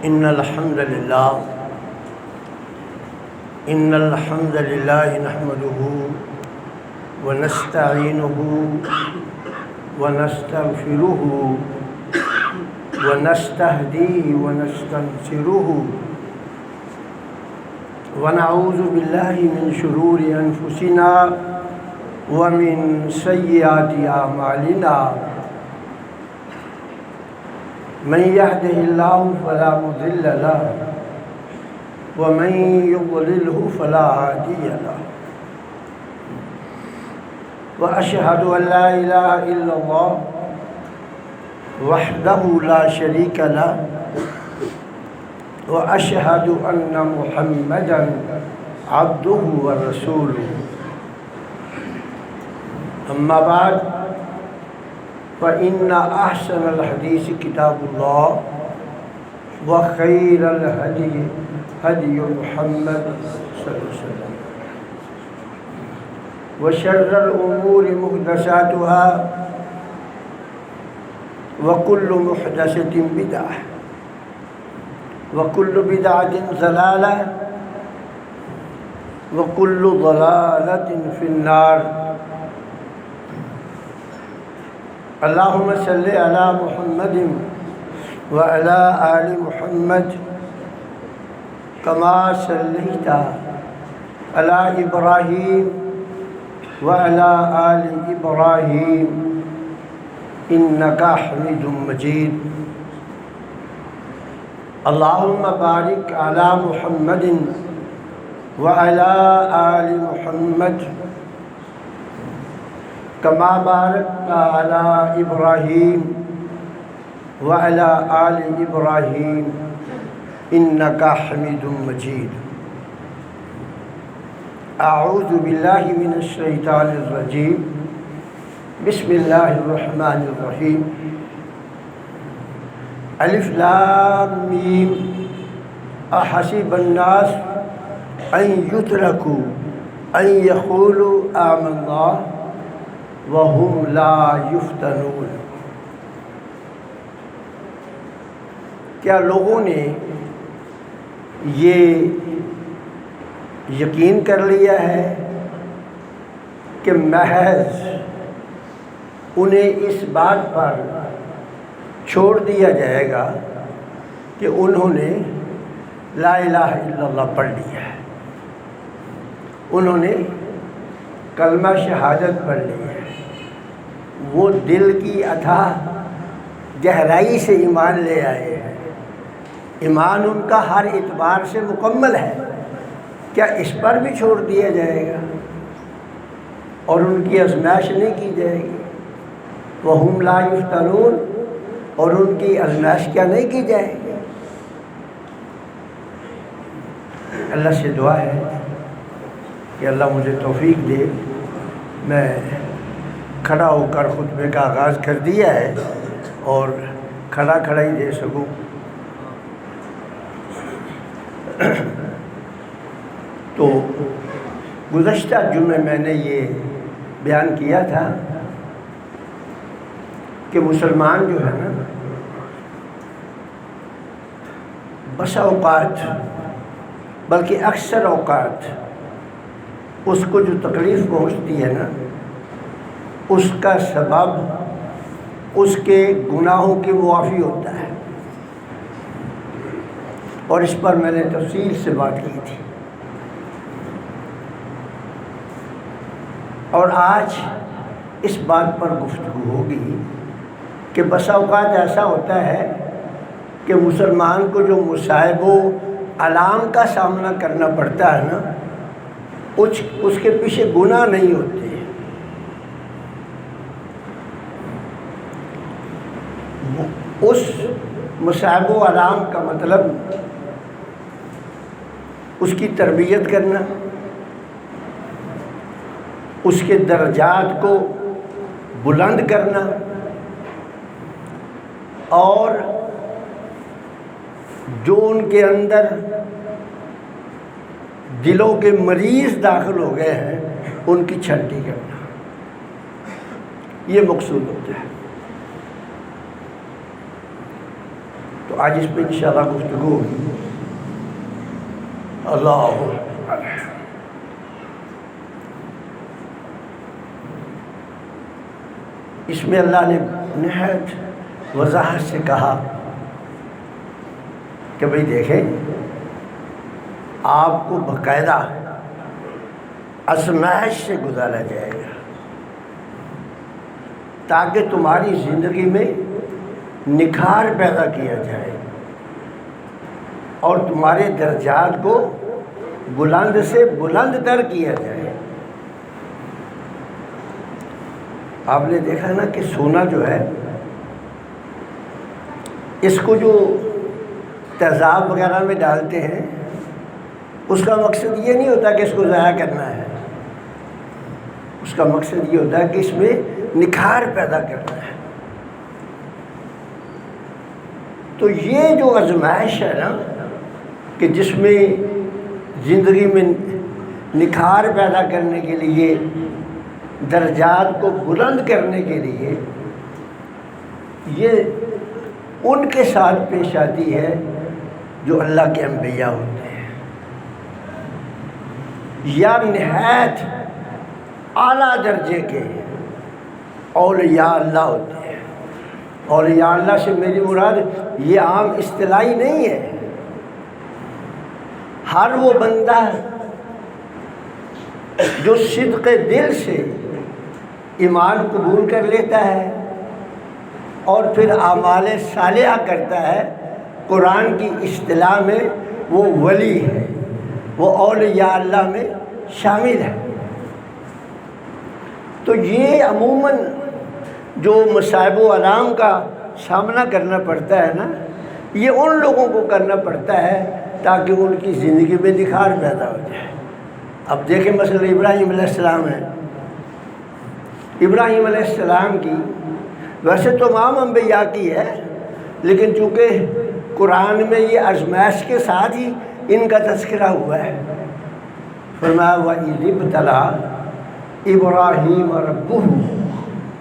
إن الحمد لله نحمده ونستعينه ونستغفره ونستهديه ونستنصره ونعوذ بالله من شرور أنفسنا ومن سيئات أعمالنا من يهده الله فلا مضل له ومن يضلله فلا هادي له وأشهد أن لا إله إلا الله وحده لا شريك له وأشهد أن محمدا عبده ورسوله أما بعد فإن أحسن الحديث كتاب الله وخير الهدي هدي محمد صلى الله عليه وسلم وشر الأمور محدثاتها وكل محدثة بدعة وكل بدعة ضلالة وكل ضلالة في النار اللهم صل على محمد وعلى آل محمد كما صليت على إبراهيم وعلى آل إبراهيم إنك حميد مجيد اللهم بارك على محمد وعلى آل محمد كما باركت على إبراهيم وعلى آل إبراهيم إنك حميد مجيد أعوذ بالله من الشيطان الرجيم بسم الله الرحمن الرحيم ألف لام ميم أحسب الناس أن يتركوا أن يقولوا آمنا وهم لا يفتنون کیا لوگوں نے یہ یقین کر لیا ہے کہ محض انہیں اس بات پر چھوڑ دیا جائے گا کہ انہوں نے لا الہ الا اللہ پڑھ لیا ہے، انہوں نے کلمہ شہادت پڑھ لی ہے، وہ دل کی اتھاہ گہرائی سے ایمان لے آئے ہیں، ایمان ان کا ہر اعتبار سے مکمل ہے، کیا اس پر بھی چھوڑ دیا جائے گا اور ان کی آزمائش نہیں کی جائے گی؟ وَهُمْ لَا يُفْتَنُونَ، اور ان کی آزمائش کیا نہیں کی جائے گی؟ اللہ سے دعا ہے کہ اللہ مجھے توفیق دے، میں کھڑا ہو کر خطبے کا آغاز کر دیا ہے اور کھڑا کھڑا ہی دے سکوں۔ تو گزشتہ جمعے میں نے یہ بیان کیا تھا کہ مسلمان جو ہے نا، بسا اوقات بلکہ اکثر اوقات اس کو جو تکلیف پہنچتی ہے نا، اس کا سبب اس کے گناہوں کی معافی ہوتا ہے، اور اس پر میں نے تفصیل سے بات کی تھی۔ اور آج اس بات پر گفتگو ہوگی کہ بسا اوقات ایسا ہوتا ہے کہ مسلمان کو جو مصائب و آلام کا سامنا کرنا پڑتا ہے نا، اس کے پیچھے گناہ نہیں ہوتے، اس مصائب و آلام کا مطلب اس کی تربیت کرنا، اس کے درجات کو بلند کرنا، اور جو ان کے اندر دلوں کے مریض داخل ہو گئے ہیں ان کی چھٹی کرنا، یہ مقصود ہوتا ہے۔ تو تو آج اس پہ انشاءاللہ گفتگو ہوگی۔ اللہ اکبر۔ اس میں اللہ نے نہایت وضاحت سے کہا کہ بھئی دیکھیں، آپ کو باقاعدہ آزمائش سے گزارا جائے گا تاکہ تمہاری زندگی میں نکھار پیدا کیا جائے اور تمہارے درجات کو بلند سے بلند تر کیا جائے۔ آپ نے دیکھا نا کہ سونا جو ہے، اس کو جو تیزاب وغیرہ میں ڈالتے ہیں، اس کا مقصد یہ نہیں ہوتا کہ اس کو ضائع کرنا ہے، اس کا مقصد یہ ہوتا ہے کہ اس میں نکھار پیدا کرنا ہے۔ تو یہ جو آزمائش ہے نا کہ جس میں زندگی میں نکھار پیدا کرنے کے لیے، درجات کو بلند کرنے کے لیے، یہ ان کے ساتھ پیش آتی ہے جو اللہ کے انبیاء ہوتے ہیں یا نہایت اعلیٰ درجے کے اولیاء اللہ ہوتے ہیں۔ اولیاء اللہ سے میری مراد یہ عام اصطلاحی نہیں ہے، ہر وہ بندہ جو صدق دل سے ایمان قبول کر لیتا ہے اور پھر اعمال صالحہ کرتا ہے، قرآن کی اصطلاح میں وہ ولی ہے، وہ اولیاء اللہ میں شامل ہے۔ تو یہ عموماً جو مصائب و آلام کا سامنا کرنا پڑتا ہے نا، یہ ان لوگوں کو کرنا پڑتا ہے تاکہ ان کی زندگی میں نکھار پیدا ہو جائے۔ اب دیکھیں مثلا ابراہیم علیہ السلام ہے، ابراہیم علیہ السلام کی ویسے تو تمام انبیاء کی ہے، لیکن چونکہ قرآن میں یہ آزمائش کے ساتھ ہی ان کا تذکرہ ہوا ہے۔ فرمایا وَإِذِ ابْتَلَىٰ إِبْرَاهِيمَ رَبُّهُ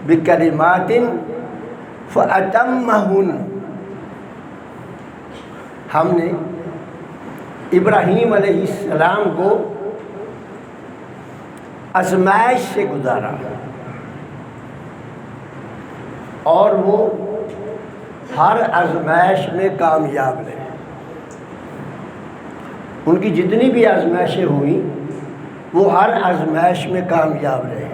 بِكَلِمَاتٍ فَأَتَمَّهُنَّ، ہم نے ابراہیم علیہ السلام کو آزمائش سے گزارا اور وہ ہر آزمائش میں کامیاب رہے۔ ان کی جتنی بھی آزمائشیں ہوئیں وہ ہر آزمائش میں کامیاب رہے۔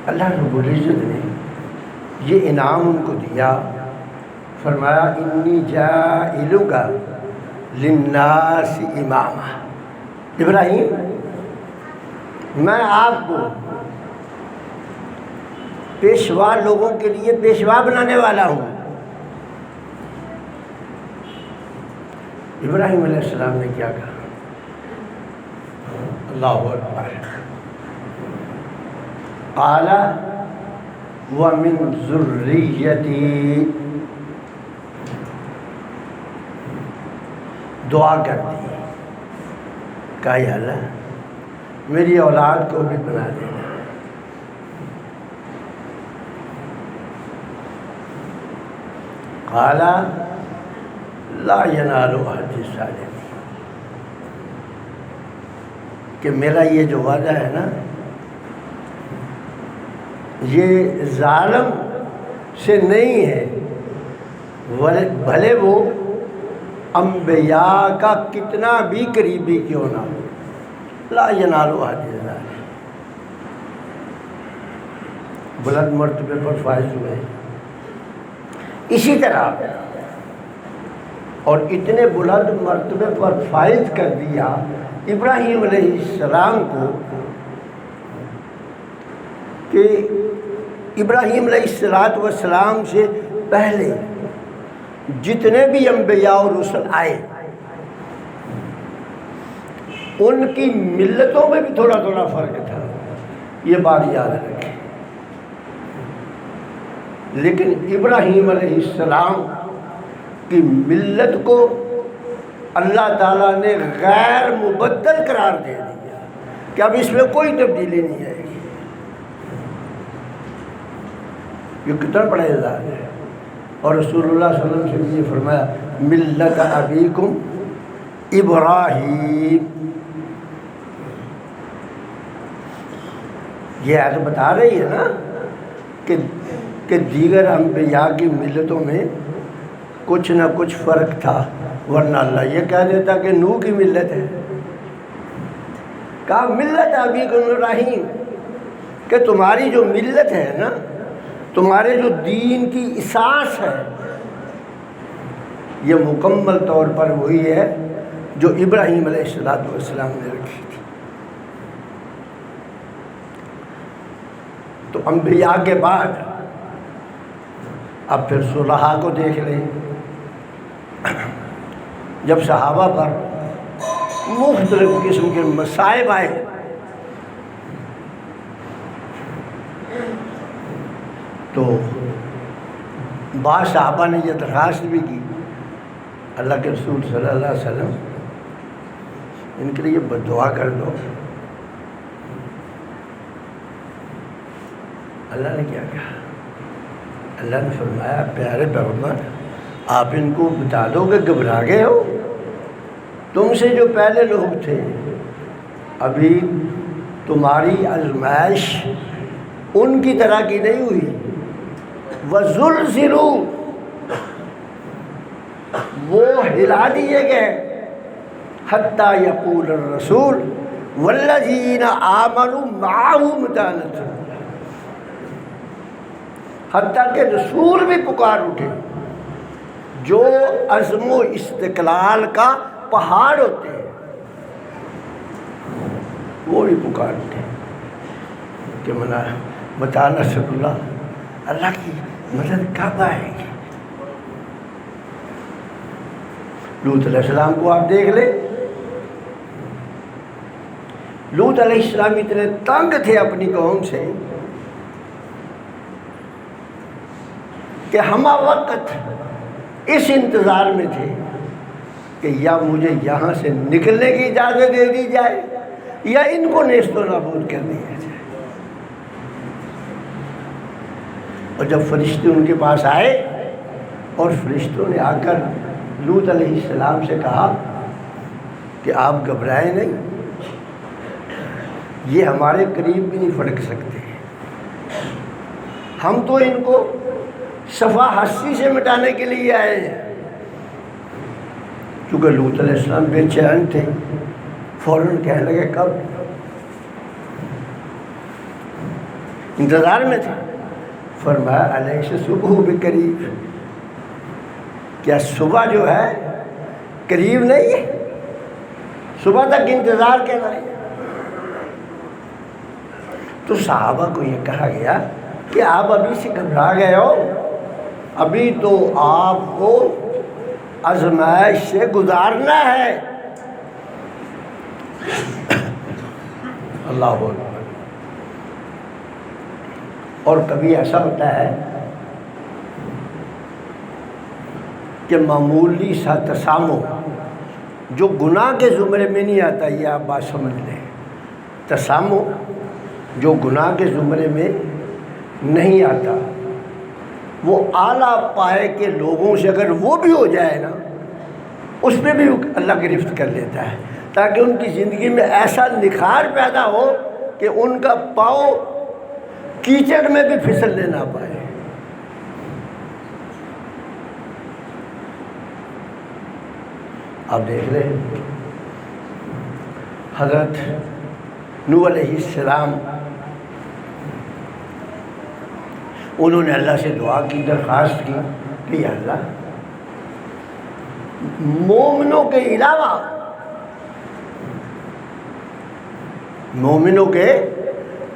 اللہ رب العزت نے یہ انعام ان کو دیا، فرمایا انی جاعلک للناس اماما، ابراہیم میں آپ کو پیشوا لوگوں کے لیے پیشوا بنانے والا ہوں۔ ابراہیم علیہ السلام نے کیا کہا؟ اللہ اکبر۔ قال ومن ذریتی، دعا کر دی، کہا یا اللہ میری اولاد کو بھی بنا دینا۔ قال لا ینال عہد الظالمین، کہ میرا یہ جو وعدہ ہے نا، یہ ظالم سے نہیں ہے، بھلے وہ انبیاء کا کتنا بھی قریبی کیوں نہ ہو۔ لا ینال عہد الظالمین، بلند مرتبے پر فائز ہوئے۔ اسی طرح اور اتنے بلند مرتبے پر فائز کر دیا ابراہیم علیہ السلام کو کہ ابراہیم علیہ السلام سے پہلے جتنے بھی انبیاء اور رسل آئے ان کی ملتوں میں بھی تھوڑا تھوڑا فرق تھا، یہ بات یاد رکھیں۔ لیکن ابراہیم علیہ السلام کی ملت کو اللہ تعالیٰ نے غیر مبدل قرار دے دیا کہ اب اس میں کوئی تبدیلی نہیں آئے گی۔ یہ کتنا بڑا اعزاز ہے۔ اور رسول اللہ صلی اللہ علیہ وسلم سے یہ فرمایا ملت ابیکم ابراہیم. یہ آیت بتا رہی ہے نا کہ دیگر انبیاء کی ملتوں میں کچھ نہ کچھ فرق تھا، ورنہ اللہ یہ کہہ دیتا کہ نوح کی ملت ہے. کہا ملت ابیکم ابراہیم، کہ تمہاری جو ملت ہے نا، تمہارے جو دین کی اساس ہے، یہ مکمل طور پر وہی ہے جو ابراہیم علیہ السلام نے رکھی تھی. تو انبیاء کے بعد اب پھر صلحاء کو دیکھ لیں. جب صحابہ پر مختلف قسم کے مصائب آئے تو بعض صحابہ نے یہ درخواست بھی کی اللہ کے رسول صلی اللہ علیہ وسلم ان کے لیے بد دعا کر دو. اللہ نے کیا کہا؟ اللہ نے فرمایا پیارے پیغمبر آپ ان کو بتا دو کہ گھبرا گئے ہو، تم سے جو پہلے لوگ تھے ابھی تمہاری آزمائش ان کی طرح کی نہیں ہوئی. وَزُلْزِلُوا، وہ ہلا دیے گئے، حَتَّى يَقُولَ الرَّسُولُ وَالَّذِينَ آمَنُوا مَعَهُ مَتَىٰ نَصْرُ اللَّهِ، حتیٰ کہ رسول بھی پکار اٹھے جو عزم و استقلال کا پہاڑ ہوتے ہیں، وہ بھی پکار اٹھے کہ متى نصر اللہ، اللہ کی مدد کب آئے گی. لوط علیہ السلام کو آپ دیکھ لیں. لوط علیہ السلام اتنے تنگ تھے اپنی قوم سے کہ ہمہ وقت اس انتظار میں تھے کہ یا مجھے یہاں سے نکلنے کی اجازت دے دی جائے یا ان کو نیست و نابود کر دیا جائے. اور جب فرشتے ان کے پاس آئے اور فرشتوں نے آ کر لوط علیہ السلام سے کہا کہ آپ گھبرائیں نہیں، یہ ہمارے قریب بھی نہیں پھٹک سکتے، ہم تو ان کو صفا ہستی سے مٹانے کے لیے آئے ہیں. چونکہ لوط علیہ السلام بے چین تھے، فوراً کہنے لگے کب؟ انتظار میں تھے. فرمایا علیہ صبح بقریب، کیا صبح جو ہے قریب نہیں ہے؟ صبح تک انتظار کہنا ہے. تو صحابہ کو یہ کہا گیا کہ آپ ابھی سے گھبرا گئے ہو، ابھی تو آپ کو آزمائش سے گزارنا ہے. اللہ اکبر. اور کبھی ایسا ہوتا ہے کہ معمولی سا تسامح جو گناہ کے زمرے میں نہیں آتا، یہ آپ بات سمجھ لیں، تسامح جو گناہ کے زمرے میں نہیں آتا، وہ اعلیٰ پائے کے لوگوں سے اگر وہ بھی ہو جائے نا، اس میں بھی اللہ گرفت کر لیتا ہے، تاکہ ان کی زندگی میں ایسا نکھار پیدا ہو کہ ان کا پاؤں کیچڑ میں بھی پھسلنے نہ پائے. آپ دیکھ لیں حضرت نوح علیہ السلام، انہوں نے اللہ سے دعا کی، درخواست کی کہ یا اللہ مومنوں کے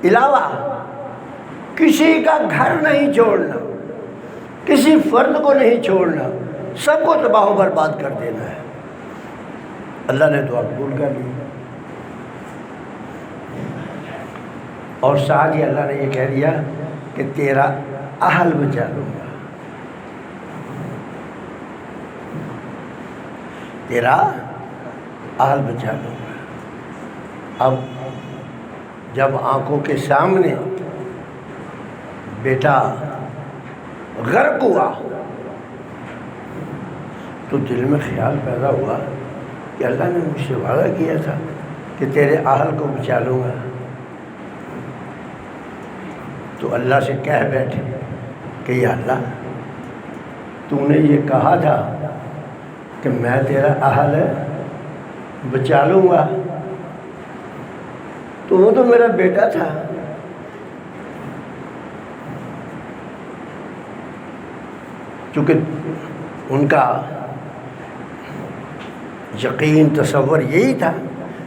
علاوہ کسی کا گھر نہیں چھوڑنا، کسی فرد کو نہیں چھوڑنا، سب کو تباہ و برباد کر دینا ہے. اللہ نے دعا قبول کر لی. اور ساتھ ہی اللہ نے یہ کہہ دیا کہ تیرا اہل بچا لوں گا، تیرا اہل بچا لوں گا. اب جب آنکھوں کے سامنے بیٹا غرق ہوا تو دل میں خیال پیدا ہوا کہ اللہ نے مجھ سے وعدہ کیا تھا کہ تیرے اہل کو بچا لوں گا، تو اللہ سے کہہ بیٹھے کہ یا اللہ تو نے یہ کہا تھا کہ میں تیرا اہل بچا لوں گا، تو وہ تو میرا بیٹا تھا، چونکہ ان کا یقین تصور یہی تھا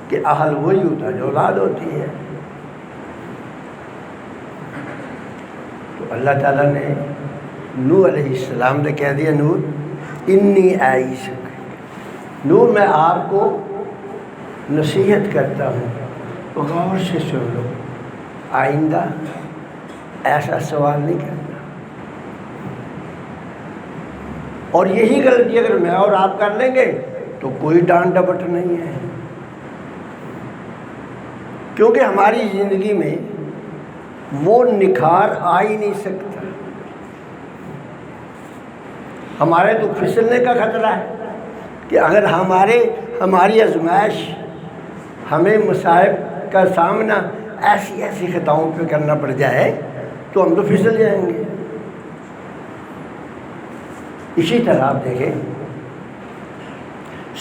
کہ اہل وہی ہوتا جو اولاد ہوتی ہے۔ تو اللہ تعالیٰ نے نوح علیہ السلام نے کہہ دیا نوح انی اعیذک، نوح میں آپ کو نصیحت کرتا ہوں، غور سے سن لو، آئندہ ایسا سوال نہیں کرنا، اور یہی غلطی اگر میں اور آپ کر لیں گے تو کوئی ڈانٹ ڈپٹ نہیں ہے، کیونکہ ہماری زندگی میں وہ نکھار آ ہی نہیں سکتا، ہمارے تو پھسلنے کا خطرہ ہے کہ اگر ہماری آزمائش ہمیں مصائب کا سامنا ایسی خطاؤں پہ کرنا پڑ جائے تو ہم تو پھسل جائیں گے۔ اسی طرح آپ دیکھیں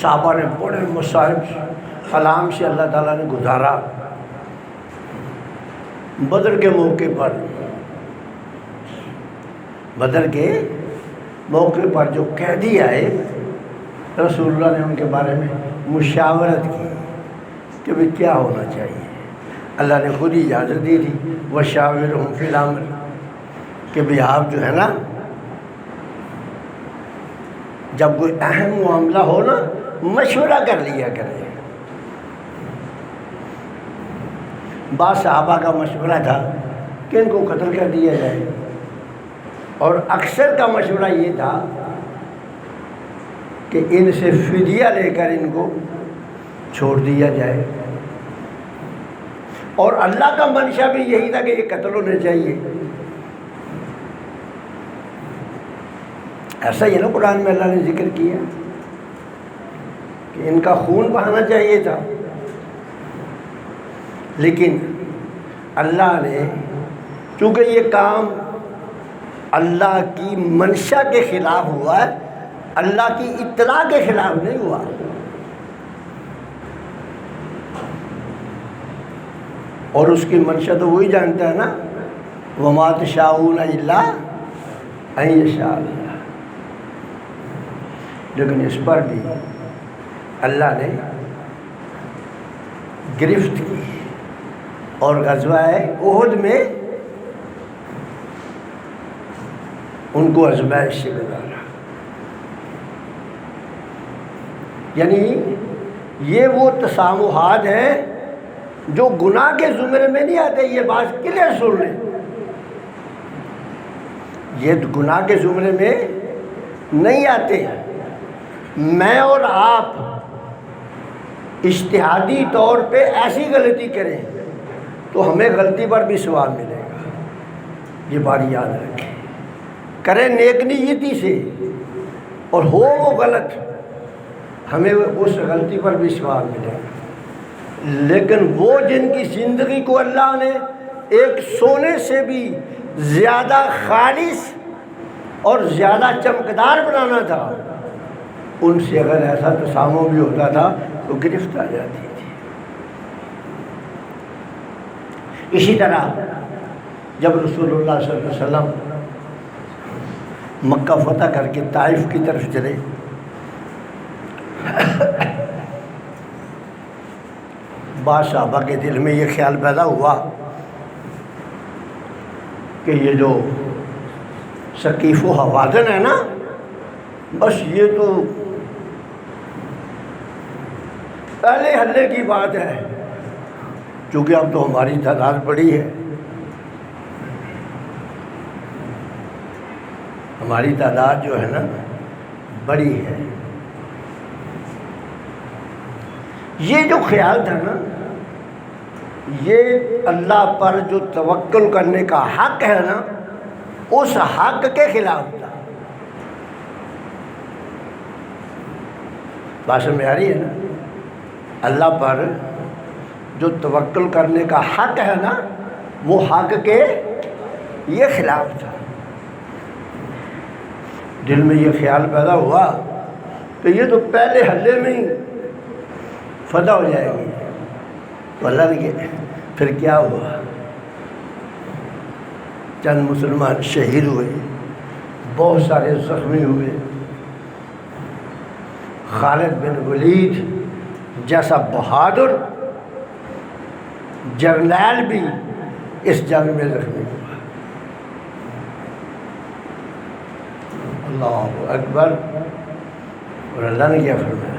صحابہ نے بڑے مصائب علام سے اللہ تعالیٰ نے گزارا، بدر کے موقع پر جو قیدی آئے، رسول اللہ نے ان کے بارے میں مشاورت کی کہ بھئی کیا ہونا چاہیے، اللہ نے خود ہی اجازت دی تھی وَشَاوِرْهُمْ فِي الْأَمْرِ کہ بھئی آپ جو ہے نا جب کوئی اہم معاملہ ہو نا مشورہ کر لیا کریں۔ بعض صحابہ کا مشورہ تھا کہ ان کو قتل کر دیا جائے، اور اکثر کا مشورہ یہ تھا کہ ان سے فدیہ لے کر ان کو چھوڑ دیا جائے، اور اللہ کا منشا بھی یہی تھا کہ یہ قتل ہونے چاہیے۔ ایسا ہی ہے نا، قرآن میں اللہ نے ذکر کیا کہ ان کا خون بہانا چاہیے تھا، لیکن اللہ نے چونکہ یہ کام اللہ کی منشا کے خلاف ہوا ہے، اللہ کی اطلاع کے خلاف نہیں ہوا، اور اس کی منشا تو وہی جانتا ہے نا، وَمَا تَشَاءُونَ إِلَّا أَن يَشَاءَ اللَّهُ۔ لیکن اس پر بھی اللہ نے گرفت کی، اور غزوہ احد میں ان کو آزمائش سے گزارا، یعنی یہ وہ تسامحات ہیں جو گناہ کے زمرے میں نہیں آتے، یہ بات کلیئر سن لیں، یہ گناہ کے زمرے میں نہیں آتے۔ میں اور آپ اجتہادی طور پہ ایسی غلطی کریں تو ہمیں غلطی پر بھی ثواب ملے گا، یہ بات یاد رکھیں، کریں نیک نیتی سے اور ہو وہ غلط، ہمیں اس غلطی پر بھی ثواب ملے گا۔ لیکن وہ جن کی زندگی کو اللہ نے ایک سونے سے بھی زیادہ خالص اور زیادہ چمکدار بنانا تھا، ان سے اگر ایسا تسامح بھی ہوتا تھا تو گرفت آ جاتی تھی۔ اسی طرح جب رسول اللہ صلی اللہ علیہ وسلم مکہ فتح کر کے طائف کی طرف چلے، بعض صحابہ کے دل میں یہ خیال پیدا ہوا کہ یہ جو ثقیف و حوازن ہے نا، بس یہ تو پہلے حلے کی بات ہے، چونکہ اب تو ہماری تعداد بڑی ہے، ہماری تعداد جو ہے نا بڑی ہے۔ یہ جو خیال تھا نا، یہ اللہ پر جو توکل کرنے کا حق ہے نا، اس حق کے خلاف تھا۔ بات میں آ رہی ہے نا؟ اللہ پر جو توکل کرنے کا حق ہے نا، وہ حق کے یہ خلاف تھا۔ دل میں یہ خیال پیدا ہوا کہ یہ تو پہلے حلے میں ہی فتح ہو جائے گی، تو اللہ نے پھر کیا ہوا؟ چند مسلمان شہید ہوئے، بہت سارے زخمی ہوئے۔ خالد بن ولید جیسا بہادر جرنیل بھی اس جنگ میں زخمی ہوا۔ اللہ اکبر۔ اور اللہ نے کیا فرمایا؟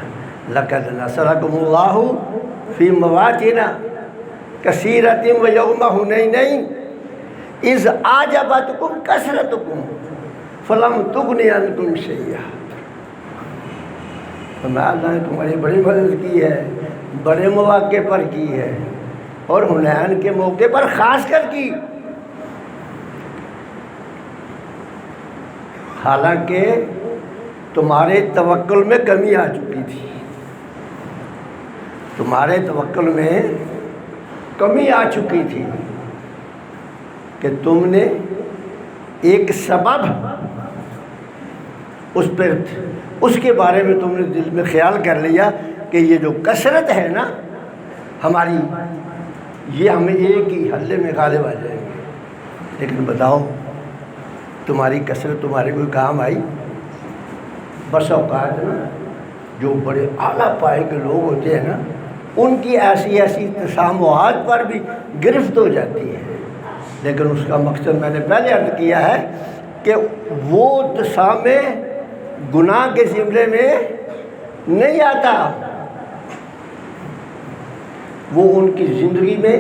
لَقَدْ نَصَرَكُمُ اللَّهُ فِي مَوَاطِنَ كَثِيرَةٍ وَيَوْمَ حُنَيْنٍ إِذْ أَعْجَبَتْكُمْ كَثْرَتُكُمْ فَلَمْ تُغْنِ عَنْكُمْ شَيْئًا۔ اللہ نے تمہاری بڑی مدد کی ہے، بڑے مواقع پر کی ہے، اور حنین کے موقع پر خاص کر کی۔ حالانکہ تمہارے توکل میں کمی آ چکی تھی، تمہارے توکل میں کمی آ چکی تھی کہ تم نے ایک سبب اس کے بارے میں تم نے دل میں خیال کر لیا کہ یہ جو کثرت ہے نا ہماری، یہ ہمیں ایک ہی حلے میں غالب آ جائیں گے۔ لیکن بتاؤ، تمہاری کثرت تمہارے کوئی کام آئی؟ بس اوقات نا جو بڑے اعلیٰ پائے کے لوگ ہوتے ہیں نا، ان کی ایسی تسامحات پر بھی گرفت ہو جاتی ہے، لیکن اس کا مقصد میں نے پہلے عرض کیا ہے کہ وہ تسامح گناہ کے زمرے میں نہیں آتا، وہ ان کی زندگی میں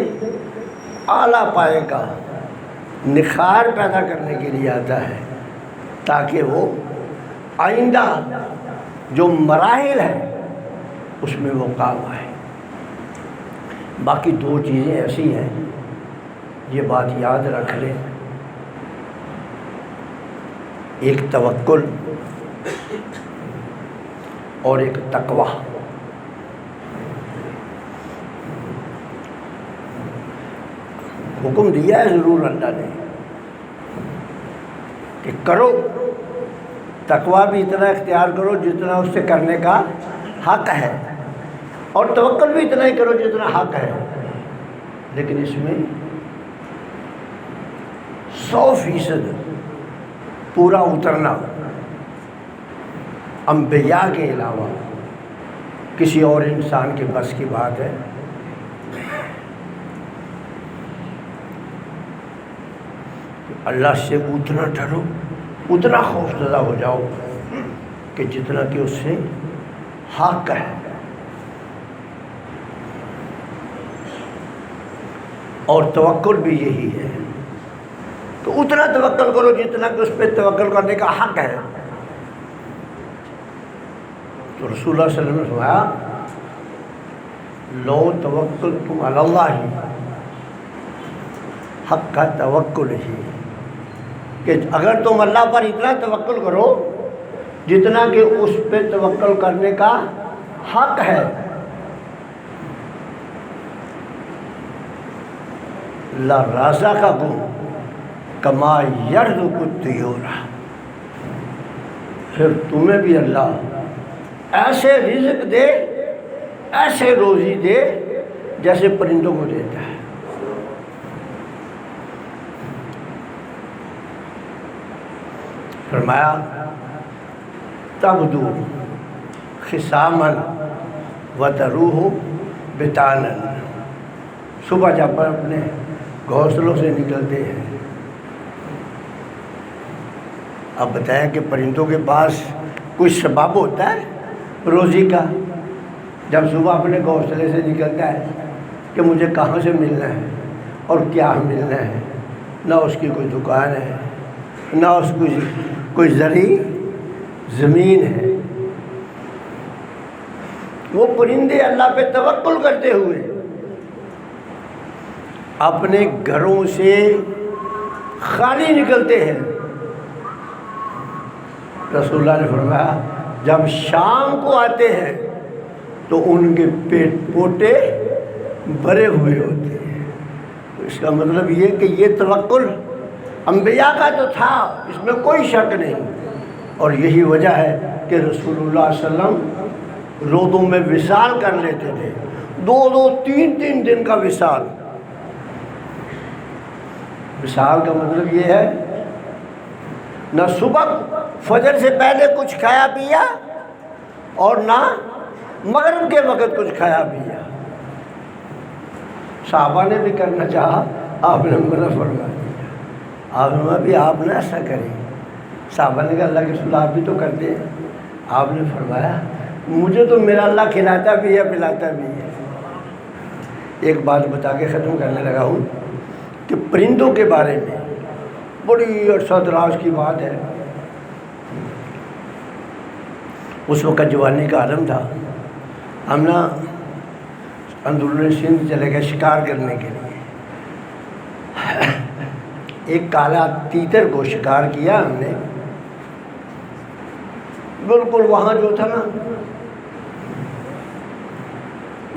اعلیٰ پائے کا نخار پیدا کرنے کے لیے آتا ہے، تاکہ وہ آئندہ جو مراحل ہیں اس میں وہ کام آئے۔ باقی دو چیزیں ایسی ہیں، یہ بات یاد رکھ لیں، ایک توکل اور ایک تقوی۔ حکم دیا ہے ضرور اللہ نے کہ کرو، تقوی بھی اتنا اختیار کرو جتنا اس سے کرنے کا حق ہے، اور توکل بھی اتنا ہی کرو جتنا حق ہے، لیکن اس میں 100% پورا اترنا انبیاء کے علاوہ کسی اور انسان کے بس کی بات ہے۔ اللہ سے اتنا ڈرو، اتنا خوفزدہ ہو جاؤ کہ جتنا کہ اس سے حق ہے، اور توکل بھی یہی ہے کہ اتنا توکل کرو جتنا کہ اس پہ توکل کرنے کا حق ہے۔ تو رسول اللہ صلی اللہ علیہ وسلم نے فرمایا لو توکلتم علی اللہ حق کا توکل ہی، کہ اگر تم اللہ پر اتنا توکل کرو جتنا کہ اس پہ توکل کرنے کا حق ہے، لَرَزَقَكُمْ كَمَا يَرْزُقُ الطَّيْرَ، پھر تمہیں بھی اللہ ایسے رزق دے، ایسے روزی دے جیسے پرندوں کو دیتا ہے۔ فرمایا تَبْدُو خِصَامًا وَتَرُوحُ بِطَانًا، صبح جب پر اپنے گھونسلوں سے نکلتے ہیں۔ اب بتائیں کہ پرندوں کے پاس کوئی سبب ہوتا ہے روزی کا؟ جب صبح اپنے گھونسلے سے نکلتا ہے کہ مجھے کہاں سے ملنا ہے اور کیا ملنا ہے، نہ اس کی کوئی دکان ہے، نہ اس کی کوئی زرعی زمین ہے، وہ پرندے اللہ پہ توکل کرتے ہوئے اپنے گھروں سے خالی نکلتے ہیں۔ رسول اللہ نے فرمایا جب شام کو آتے ہیں تو ان کے پیٹ پوٹے بھرے ہوئے ہوتے ہیں۔ تو اس کا مطلب یہ کہ یہ توکل انبیاء کا تو تھا، اس میں کوئی شک نہیں۔ اور یہی وجہ ہے کہ رسول اللہ صلی اللہ علیہ وسلم روزوں میں وصال کر لیتے تھے، 2 3 دن کا وصال۔ وصال کا مطلب یہ ہے نہ صبح فجر سے پہلے کچھ کھایا پیا اور نہ مغرب کے وقت کچھ کھایا پیا۔ صحابہ نے بھی کرنا چاہا، آپ نے منع فرما دیا۔ آپ نے بھی آپ نہ ایسا کریں۔ صحابہ نے کہا اللہ کے رسول آپ بھی تو کرتے ہیں۔ آپ نے فرمایا مجھے تو میرا اللہ کھلاتا بھی ہے پلاتا بھی ہے۔ ایک بات بتا کے ختم کرنے لگا ہوں کہ پرندوں کے بارے میں بڑی عرصہ دراز کی بات ہے۔ اس وقت جوانی کا عالم تھا، ہم نا اندرون سندھ چلے گئے شکار کرنے کے لیے۔ ایک کالا تیتر کو شکار کیا ہم نے، بالکل وہاں جو تھا نا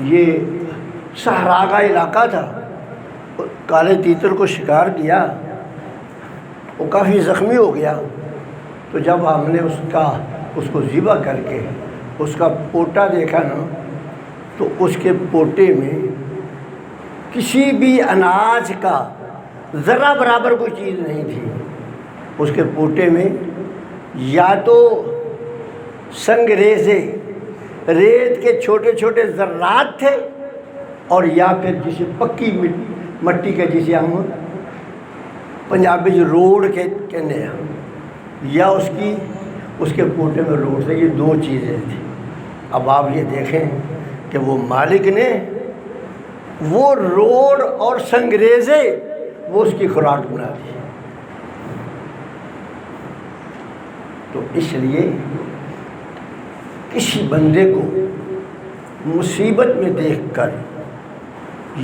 یہ صحرا کا علاقہ تھا، کالے تیتر کو شکار کیا، وہ کافی زخمی ہو گیا۔ تو جب ہم نے اس کو ذبح کر کے اس کا پوٹا دیکھا نا، تو اس کے پوٹے میں کسی بھی اناج کا ذرہ برابر کوئی چیز نہیں تھی۔ اس کے پوٹے میں یا تو سنگریزے، ریت کے چھوٹے چھوٹے ذرات تھے، اور یا پھر جسے پکی مٹی کے جسے ہم پنجابی روڑ کے کہنے ہیں، یا اس کے پوٹے میں روڑ تھے۔ یہ 2 چیزیں تھیں۔ اب آپ یہ دیکھیں کہ وہ مالک نے وہ روڑ اور سنگریزے وہ اس کی خوراک بنا دی۔ تو اس لیے کسی بندے کو مصیبت میں دیکھ کر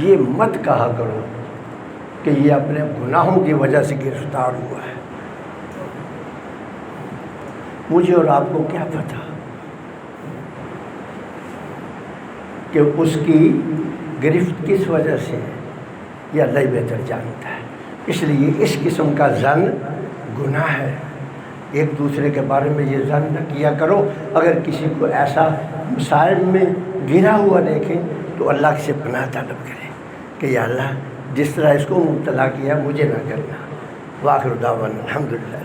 یہ مت کہا کرو کہ یہ اپنے گناہوں کی وجہ سے گرفتار ہوا ہے۔ مجھے اور آپ کو کیا پتہ کہ اس کی گرفت کس وجہ سے ہے، یہ اللہ ہی بہتر جانتا ہے۔ اس لیے اس قسم کا ظن گناہ ہے۔ ایک دوسرے کے بارے میں یہ ظن نہ کیا کرو۔ اگر کسی کو ایسا مسائل میں گرا ہوا دیکھیں تو اللہ سے پناہ طلب کرے کہ یا اللہ جس طرح اس کو مبتلا کیا مجھے نہ کرنا۔ وآخر دعوانا الحمدللہ۔